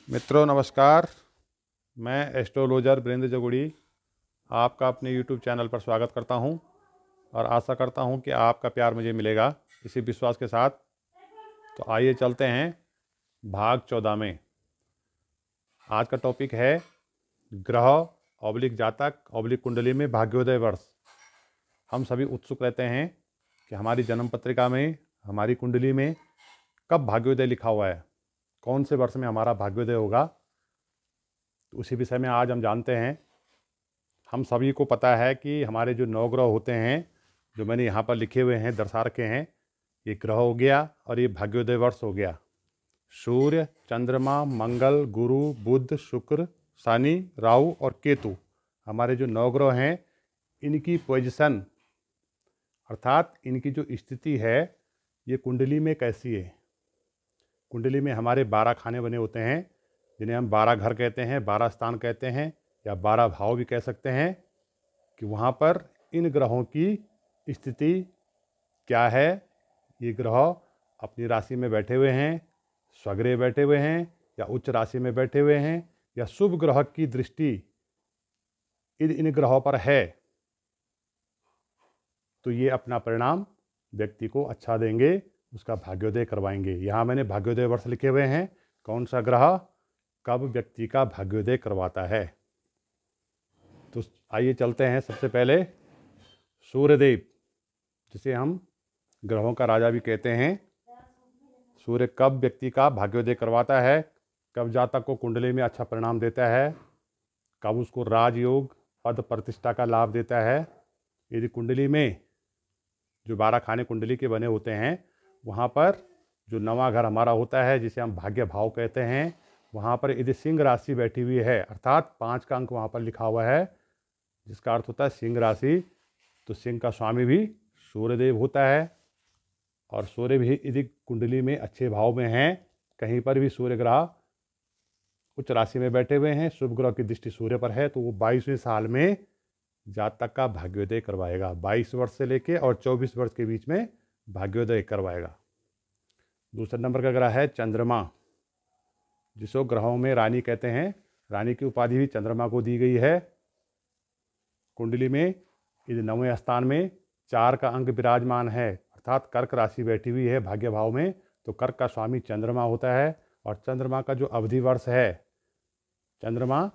मित्रों नमस्कार। मैं एस्ट्रोलॉजर वीरेंद्र जगुड़ी आपका अपने YouTube चैनल पर स्वागत करता हूं और आशा करता हूं कि आपका प्यार मुझे मिलेगा, इसी विश्वास के साथ। तो आइए चलते हैं भाग 14 में। आज का टॉपिक है ग्रह ऑब्लिक जातक ऑब्लिक कुंडली में भाग्योदय वर्ष। हम सभी उत्सुक रहते हैं कि हमारी जन्म पत्रिका में, हमारी कुंडली में कब भाग्योदय लिखा हुआ है, कौन से वर्ष में हमारा भाग्योदय होगा। तो उसी विषय में आज हम जानते हैं। हम सभी को पता है कि हमारे जो 9 ग्रह होते हैं, जो मैंने यहाँ पर लिखे हुए हैं, दर्शा रखे हैं, ये ग्रह हो गया और ये भाग्योदय वर्ष हो गया। सूर्य, चंद्रमा, मंगल, गुरु, बुध, शुक्र, शनि, राहु और केतु, हमारे जो 9 ग्रह हैं, इनकी पोजीशन अर्थात इनकी जो स्थिति है, ये कुंडली में कैसी है। कुंडली में हमारे 12 खाने बने होते हैं, जिन्हें हम 12 घर कहते हैं, 12 स्थान कहते हैं या 12 भाव भी कह सकते हैं। कि वहाँ पर इन ग्रहों की स्थिति क्या है। ये ग्रह अपनी राशि में बैठे हुए हैं, स्वग्रह बैठे हुए हैं या उच्च राशि में बैठे हुए हैं, या शुभ ग्रह की दृष्टि इन ग्रहों पर है, तो ये अपना परिणाम व्यक्ति को अच्छा देंगे, उसका भाग्योदय करवाएंगे। यहाँ मैंने भाग्योदय वर्ष लिखे हुए हैं, कौन सा ग्रह कब व्यक्ति का भाग्योदय करवाता है। तो आइए चलते हैं। सबसे पहले सूर्यदेव, जिसे हम ग्रहों का राजा भी कहते हैं। सूर्य कब व्यक्ति का भाग्योदय करवाता है, कब जातक को कुंडली में अच्छा परिणाम देता है, कब उसको राजयोग पद प्रतिष्ठा का लाभ देता है। यदि कुंडली में जो 12 खाने कुंडली के बने होते हैं, वहाँ पर जो 9वां घर हमारा होता है, जिसे हम भाग्य भाव कहते हैं, वहाँ पर यदि सिंह राशि बैठी हुई है, अर्थात 5 का अंक वहाँ पर लिखा हुआ है, जिसका अर्थ होता है सिंह राशि, तो सिंह का स्वामी भी सूर्यदेव होता है। और सूर्य भी यदि कुंडली में अच्छे भाव में हैं, कहीं पर भी सूर्य ग्रह उच्च राशि में बैठे हुए हैं, शुभ ग्रह की दृष्टि सूर्य पर है, तो वो 22वें साल में जातक का भाग्योदय करवाएगा। 22 वर्ष से लेके और 24 वर्ष के बीच में भाग्योदय करवाएगा। दूसरे नंबर का ग्रह है चंद्रमा, जिसको ग्रहों में रानी कहते हैं। रानी की उपाधि भी चंद्रमा को दी गई है। कुंडली में यदि 9वें स्थान में 4 का अंक विराजमान है, अर्थात कर्क राशि बैठी हुई है भाग्य भाव में, तो कर्क का स्वामी चंद्रमा होता है। और चंद्रमा का जो अवधि वर्ष है, चंद्रमा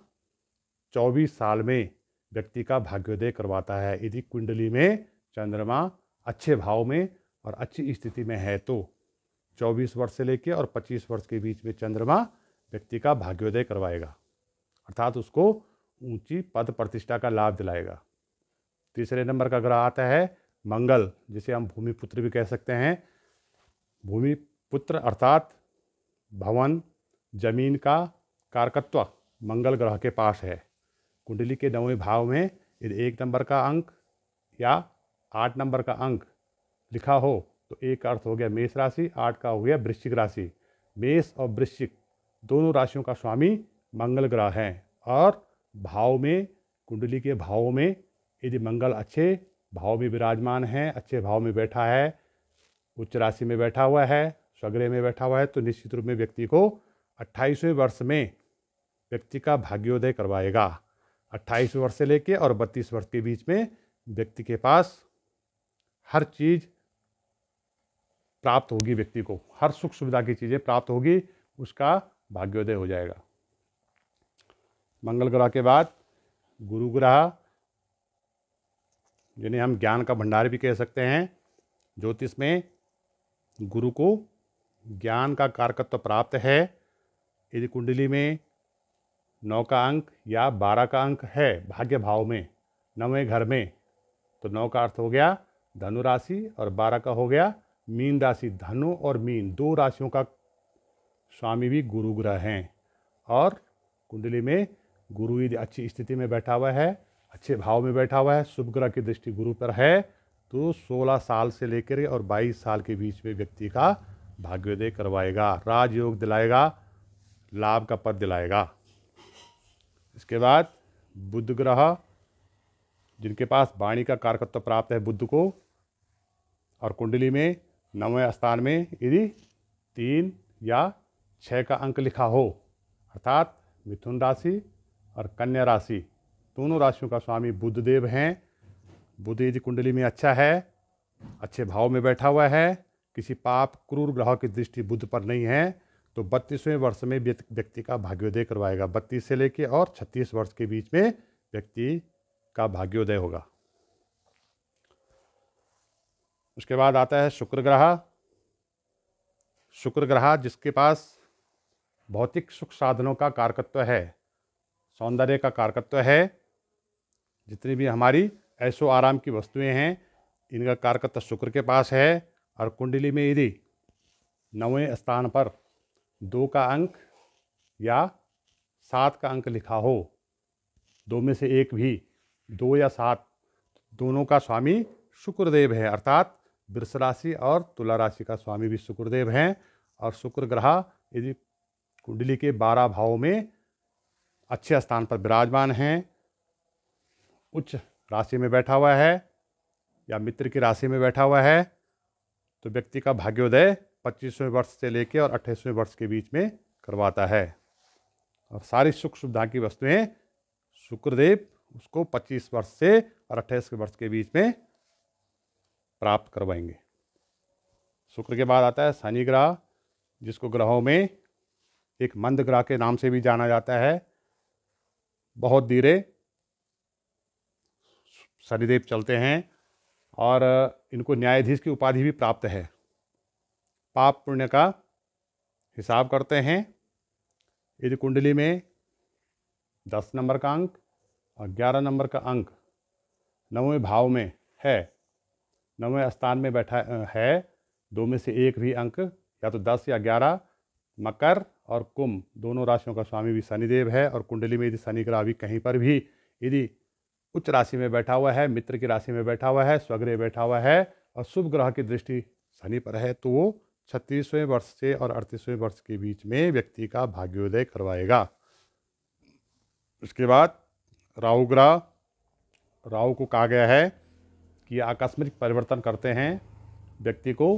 24 साल में व्यक्ति का भाग्योदय करवाता है। यदि कुंडली में चंद्रमा अच्छे भाव में और अच्छी स्थिति में है, तो 24 वर्ष से लेकर और 25 वर्ष के बीच में चंद्रमा व्यक्ति का भाग्योदय करवाएगा, अर्थात उसको ऊंची पद प्रतिष्ठा का लाभ दिलाएगा। तीसरे नंबर का ग्रह आता है मंगल, जिसे हम भूमि पुत्र भी कह सकते हैं। भूमि पुत्र अर्थात भवन जमीन का कारकत्व मंगल ग्रह के पास है। कुंडली के 9वें भाव में यदि 1 नंबर का अंक या 8 नंबर का अंक लिखा हो, तो एक अर्थ हो गया मेष राशि, 8 का हो गया वृश्चिक राशि। मेष और वृश्चिक दोनों राशियों का स्वामी मंगल ग्रह है। और भाव में, कुंडली के भाव में यदि मंगल अच्छे भाव में विराजमान है, अच्छे भाव में बैठा है, उच्च राशि में बैठा हुआ है, स्वग्रह में बैठा हुआ है, तो निश्चित रूप में व्यक्ति को 28वें वर्ष में व्यक्ति का भाग्योदय करवाएगा। 28 वर्ष से लेके और 32 वर्ष के बीच में व्यक्ति के पास हर चीज़ प्राप्त होगी, व्यक्ति को हर सुख सुविधा की चीज़ें प्राप्त होगी, उसका भाग्योदय हो जाएगा। मंगल ग्रह के बाद गुरु ग्रह, जिन्हें हम ज्ञान का भंडार भी कह सकते हैं। ज्योतिष में गुरु को ज्ञान का कारकत्व प्राप्त है। यदि कुंडली में 9 का अंक या 12 का अंक है भाग्य भाव में 9वें घर में, तो 9 का अर्थ हो गया धनु राशि और 12 का हो गया मीन राशि। धनु और मीन 2 राशियों का स्वामी भी गुरु ग्रह हैं। और कुंडली में गुरु यदि अच्छी स्थिति में बैठा हुआ है, अच्छे भाव में बैठा हुआ है, शुभ ग्रह की दृष्टि गुरु पर है, तो 16 साल से लेकर और 22 साल के बीच में व्यक्ति का भाग्योदय करवाएगा, राजयोग दिलाएगा, लाभ का पद दिलाएगा। इसके बाद बुध ग्रह, जिनके पास वाणी का कारकत्व प्राप्त है बुध को, और कुंडली में 9वें स्थान में यदि 3 या 6 का अंक लिखा हो, अर्थात मिथुन राशि और कन्या राशि, दोनों राशियों का स्वामी बुध देव हैं। बुध यदि कुंडली में अच्छा है, अच्छे भाव में बैठा हुआ है, किसी पाप क्रूर ग्रह की दृष्टि बुध पर नहीं है, तो 32वें वर्ष में व्यक्ति का भाग्योदय करवाएगा। 32 से लेके और 36 वर्ष के बीच में व्यक्ति का भाग्योदय होगा। उसके बाद आता है शुक्र ग्रह। शुक्र ग्रह जिसके पास भौतिक सुख साधनों का कारकत्व है, सौंदर्य का कारकत्व है, जितनी भी हमारी ऐशो आराम की वस्तुएं हैं, इनका कारकत्व शुक्र के पास है। और कुंडली में यदि 9वें स्थान पर 2 का अंक या 7 का अंक लिखा हो, 2 में से एक भी, 2 या 7, दोनों का स्वामी शुक्रदेव है। अर्थात वृष राशि और तुला राशि का स्वामी भी शुक्रदेव हैं। और शुक्र ग्रह यदि कुंडली के 12 भावों में अच्छे स्थान पर विराजमान हैं, उच्च राशि में बैठा हुआ है या मित्र की राशि में बैठा हुआ है, तो व्यक्ति का भाग्योदय 25वें वर्ष से लेकर और 28वें वर्ष के बीच में करवाता है। और सारी सुख सुविधा की वस्तुएं शुक्रदेव उसको 25 वर्ष से और 28 वर्ष के बीच में प्राप्त करवाएंगे। शुक्र के बाद आता है शनि ग्रह, जिसको ग्रहों में एक मंद ग्रह के नाम से भी जाना जाता है। बहुत धीरे शनिदेव चलते हैं और इनको न्यायाधीश की उपाधि भी प्राप्त है। पाप पुण्य का हिसाब करते हैं। यदि कुंडली में 10 नंबर का अंक और 11 नंबर का अंक 9वें भाव में है, 9वें स्थान में बैठा है, 2 में से एक भी अंक या तो 10 या 11, मकर और कुंभ दोनों राशियों का स्वामी भी शनिदेव है। और कुंडली में यदि शनि ग्रह भी कहीं पर भी यदि उच्च राशि में बैठा हुआ है, मित्र की राशि में बैठा हुआ है, स्वग्रह बैठा हुआ है और शुभ ग्रह की दृष्टि शनि पर है, तो वो 36वें वर्ष से और 38वें वर्ष के बीच में व्यक्ति का भाग्योदय करवाएगा। उसके बाद राहु ग्रह, राहु को कहा गया है कि आकस्मिक परिवर्तन करते हैं। व्यक्ति को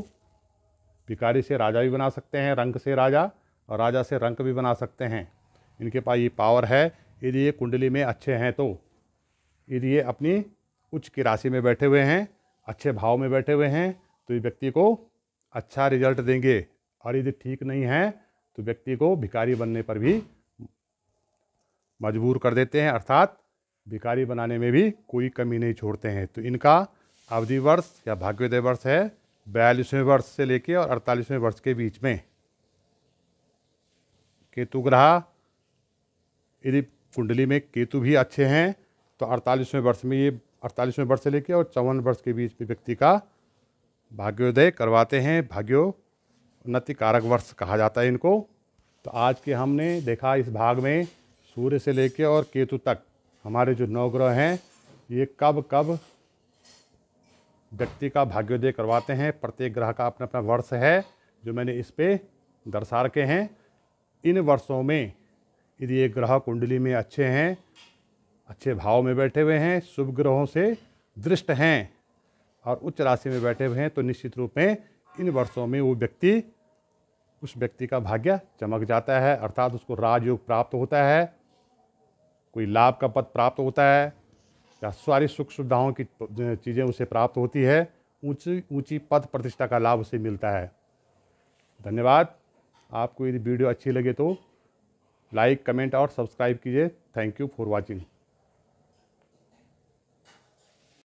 भिखारी से राजा भी बना सकते हैं, रंक से राजा, और राजा से रंक भी बना सकते हैं। इनके पास ये पावर है। यदि ये कुंडली में अच्छे हैं, तो यदि ये अपनी उच्च की राशि में बैठे हुए हैं, अच्छे भाव में बैठे हुए हैं, तो ये व्यक्ति को अच्छा रिजल्ट देंगे। और यदि ठीक नहीं है तो व्यक्ति को भिखारी बनने पर भी मजबूर कर देते हैं, अर्थात भिखारी बनाने में भी कोई कमी नहीं छोड़ते हैं। तो इनका अवधि वर्ष या भाग्योदय वर्ष है 42वें वर्ष से लेकर और 48वें वर्ष के बीच में। केतु ग्रह, यदि कुंडली में केतु भी अच्छे हैं तो 48वें वर्ष में, ये 48वें वर्ष से लेकर और 54 वर्ष के बीच में व्यक्ति का भाग्योदय करवाते हैं। भाग्योन्नति कारक वर्ष कहा जाता है इनको। तो आज के हमने देखा इस भाग में सूर्य से लेकर और केतु तक हमारे जो 9 ग्रह हैं, ये कब कब व्यक्ति का भाग्योदय करवाते हैं। प्रत्येक ग्रह का अपना अपना वर्ष है जो मैंने इस पे दर्शा रखे हैं। इन वर्षों में यदि ये ग्रह कुंडली में अच्छे हैं, अच्छे भाव में बैठे हुए हैं, शुभ ग्रहों से दृष्ट हैं और उच्च राशि में बैठे हुए हैं, तो निश्चित रूप में इन वर्षों में वो व्यक्ति, उस व्यक्ति का भाग्य चमक जाता है, अर्थात उसको राजयोग प्राप्त होता है, कोई लाभ का पद प्राप्त होता है या सारी सुख सुविधाओं की चीज़ें उसे प्राप्त होती है, ऊंची पद प्रतिष्ठा का लाभ उसे मिलता है। धन्यवाद। आपको यदि वीडियो अच्छी लगे तो लाइक, कमेंट और सब्सक्राइब कीजिए। Thank you for watching.